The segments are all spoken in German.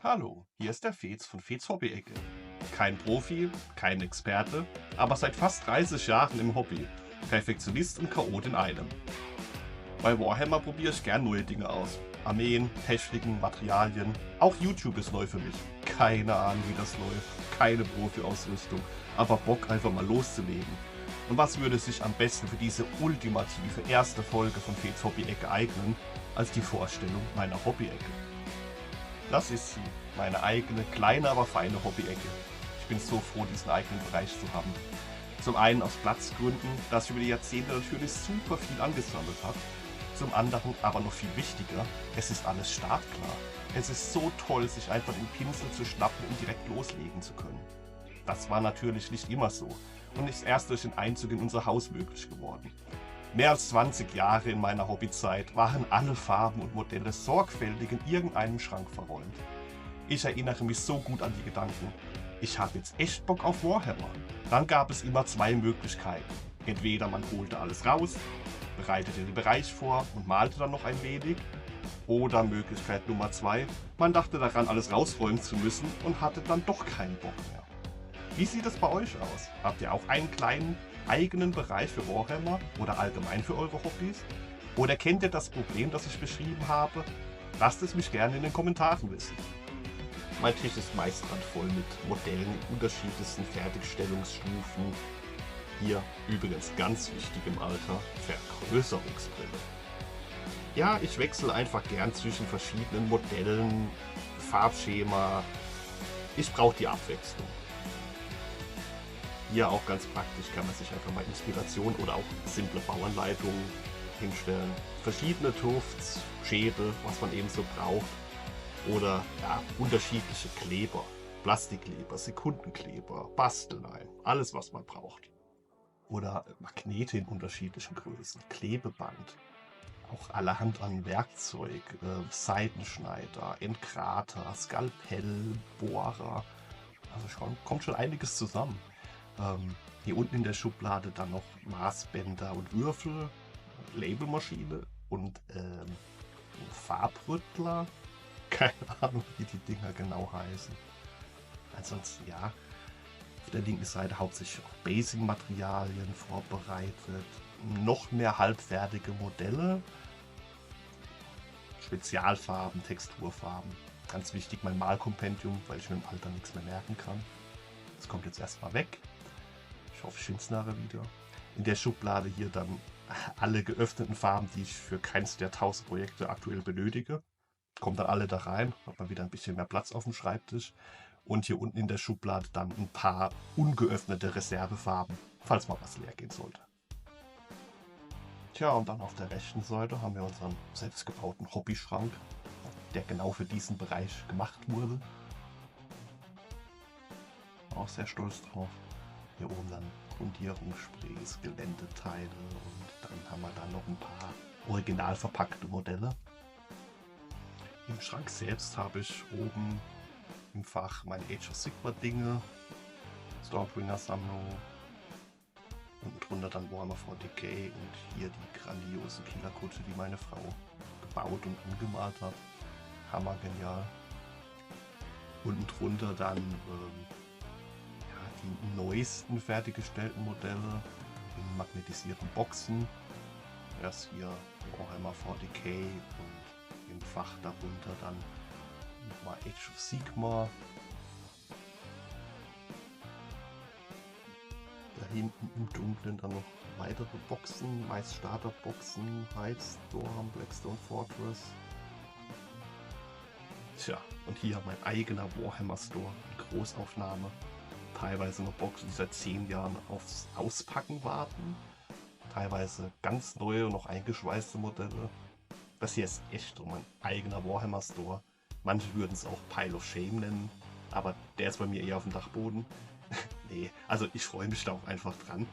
Hallo, hier ist der Fez von Fez Hobby-Ecke. Kein Profi, kein Experte, aber seit fast 30 Jahren im Hobby. Perfektionist und Chaot in einem. Bei Warhammer probiere ich gern neue Dinge aus. Armeen, Techniken, Materialien. Auch YouTube ist neu für mich. Keine Ahnung, wie das läuft. Keine Profi-Ausrüstung. Aber Bock, einfach mal loszulegen. Und was würde sich am besten für diese ultimative erste Folge von Fez Hobby-Ecke eignen, als die Vorstellung meiner Hobby-Ecke? Das ist sie, meine eigene, kleine, aber feine Hobby-Ecke. Ich bin so froh, diesen eigenen Bereich zu haben. Zum einen aus Platzgründen, da es über die Jahrzehnte natürlich super viel angesammelt hat. Zum anderen, aber noch viel wichtiger, es ist alles startklar. Es ist so toll, sich einfach den Pinsel zu schnappen und direkt loslegen zu können. Das war natürlich nicht immer so und ist erst durch den Einzug in unser Haus möglich geworden. Mehr als 20 Jahre in meiner Hobbyzeit waren alle Farben und Modelle sorgfältig in irgendeinem Schrank verräumt. Ich erinnere mich so gut an die Gedanken. Ich habe jetzt echt Bock auf Warhammer. Dann gab es immer zwei Möglichkeiten. Entweder man holte alles raus, bereitete den Bereich vor und malte dann noch ein wenig. Oder Möglichkeit Nummer 2, man dachte daran, alles rausräumen zu müssen und hatte dann doch keinen Bock mehr. Wie sieht es bei euch aus? Habt ihr auch einen kleinen eigenen Bereich für Warhammer oder allgemein für eure Hobbys? Oder kennt ihr das Problem, das ich beschrieben habe? Lasst es mich gerne in den Kommentaren wissen. Mein Tisch ist meist randvoll mit Modellen in unterschiedlichsten Fertigstellungsstufen. Hier übrigens ganz wichtig im Alter, Vergrößerungsbrille. Ja, ich wechsle einfach gern zwischen verschiedenen Modellen, Farbschema. Ich brauche die Abwechslung. Hier auch ganz praktisch kann man sich einfach mal Inspiration oder auch simple Bauanleitungen hinstellen. Verschiedene Tufts, Schädel, was man eben so braucht. Oder ja, unterschiedliche Kleber. Plastikkleber, Sekundenkleber, Basteleien, alles was man braucht. Oder Magnete in unterschiedlichen Größen, Klebeband. Auch allerhand an Werkzeug, Seitenschneider, Entgrater, Skalpell, Bohrer. Also kommt schon einiges zusammen. Hier unten in der Schublade dann noch Maßbänder und Würfel, Labelmaschine und Farbrüttler. Keine Ahnung, wie die Dinger genau heißen. Ansonsten ja, auf der linken Seite hauptsächlich auch Basic-Materialien vorbereitet. Noch mehr halbfertige Modelle. Spezialfarben, Texturfarben. Ganz wichtig mein Malkompendium, weil ich mir im Alter nichts mehr merken kann. Das kommt jetzt erstmal weg. Ich hoffe, ich finde es nachher wieder. In der Schublade hier dann alle geöffneten Farben, die ich für keins der 1000 Projekte aktuell benötige. Kommen dann alle da rein, hat man wieder ein bisschen mehr Platz auf dem Schreibtisch. Und hier unten in der Schublade dann ein paar ungeöffnete Reservefarben, falls mal was leer gehen sollte. Tja, und dann auf der rechten Seite haben wir unseren selbstgebauten Hobbyschrank, der genau für diesen Bereich gemacht wurde. Auch sehr stolz drauf. Hier oben dann Grundierungssprays, Geländeteile und dann haben wir dann noch ein paar original verpackte Modelle. Im Schrank selbst habe ich oben im Fach meine Age of Sigmar Dinge, Stormbringer Sammlung, unten drunter dann Warhammer 40k und hier die grandiose Killerkutsche, die meine Frau gebaut und angemalt hat. Hammer genial. Unten drunter dann die neuesten fertiggestellten Modelle in magnetisierten Boxen. Erst hier Warhammer 40k und im Fach darunter dann nochmal Age of Sigmar. Da hinten im Dunkeln dann noch weitere Boxen, meist Starterboxen, Hightstorm, Blackstone Fortress. Tja, und hier mein eigener Warhammer Store, die Großaufnahme. Teilweise noch Boxen, die seit 10 Jahren aufs Auspacken warten. Teilweise ganz neue, noch eingeschweißte Modelle. Das hier ist echt so mein eigener Warhammer Store. Manche würden es auch Pile of Shame nennen, aber der ist bei mir eher auf dem Dachboden. Nee, also ich freue mich da auch einfach dran.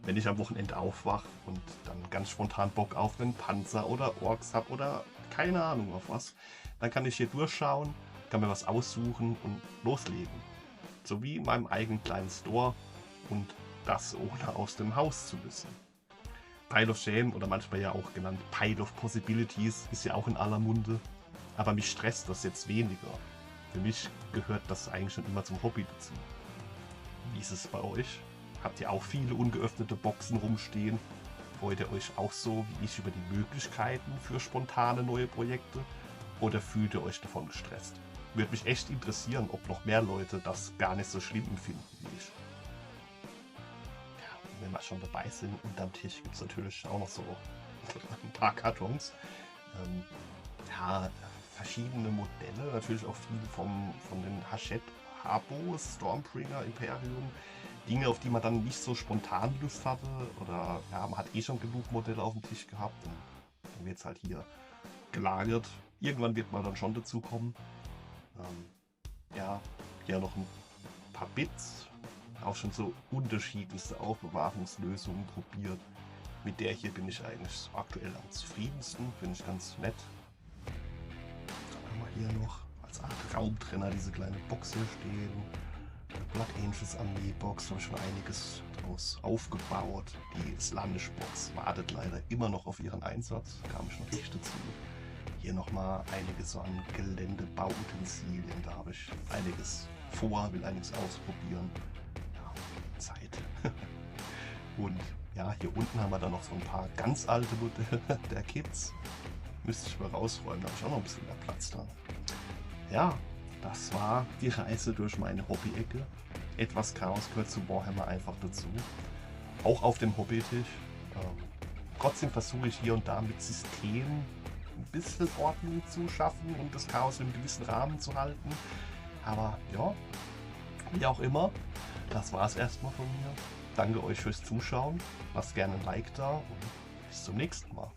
Wenn ich am Wochenende aufwache und dann ganz spontan Bock auf einen Panzer oder Orks habe oder keine Ahnung auf was, dann kann ich hier durchschauen, kann mir was aussuchen und loslegen. So wie in meinem eigenen kleinen Store und das ohne aus dem Haus zu müssen. Pile of Shame oder manchmal ja auch genannt Pile of Possibilities ist ja auch in aller Munde, aber mich stresst das jetzt weniger. für mich gehört das eigentlich schon immer zum Hobby dazu. Wie ist es bei euch? Habt ihr auch viele ungeöffnete Boxen rumstehen? Freut ihr euch auch so wie ich über die Möglichkeiten für spontane neue Projekte? Oder fühlt ihr euch davon gestresst? Würde mich echt interessieren, ob noch mehr Leute das gar nicht so schlimm empfinden wie ich. Ja, und wenn wir schon dabei sind, unterm Tisch gibt es natürlich auch noch so ein paar Kartons. Ja, verschiedene Modelle, natürlich auch viel von den Hachette Habos, Stormbringer, Imperium. Dinge, auf die man dann nicht so spontan Lust hatte. Oder ja, man hat eh schon genug Modelle auf dem Tisch gehabt. Und dann wird es halt hier gelagert. Irgendwann wird man dann schon dazu kommen. Ja, hier noch ein paar Bits. Auch schon so unterschiedlichste Aufbewahrungslösungen probiert. Mit der hier bin ich eigentlich aktuell am zufriedensten. Finde ich ganz nett. Dann haben wir hier noch als Art Raumtrenner diese kleine Box hier stehen. Blood Angels Armee-Box, da habe ich schon einiges draus aufgebaut. Die Slanish-Box wartet leider immer noch auf ihren Einsatz, kam ich noch nicht dazu. Hier nochmal einiges so an Geländebauutensilien, da habe ich einiges vor, will einiges ausprobieren. Ja, Zeit. Und ja, hier unten haben wir dann noch so ein paar ganz alte Modelle der Kids. Müsste ich mal rausräumen, da habe ich auch noch ein bisschen mehr Platz da. Ja, das war die Reise durch meine Hobby-Ecke. Etwas Chaos gehört zu Warhammer einfach dazu. Auch auf dem Hobbytisch. Trotzdem versuche ich hier und da mit Systemen ein bisschen Ordnung zu schaffen und das Chaos in einem gewissen Rahmen zu halten. Aber ja, wie auch immer, das war es erstmal von mir. Danke euch fürs Zuschauen. Lasst gerne ein Like da und bis zum nächsten Mal.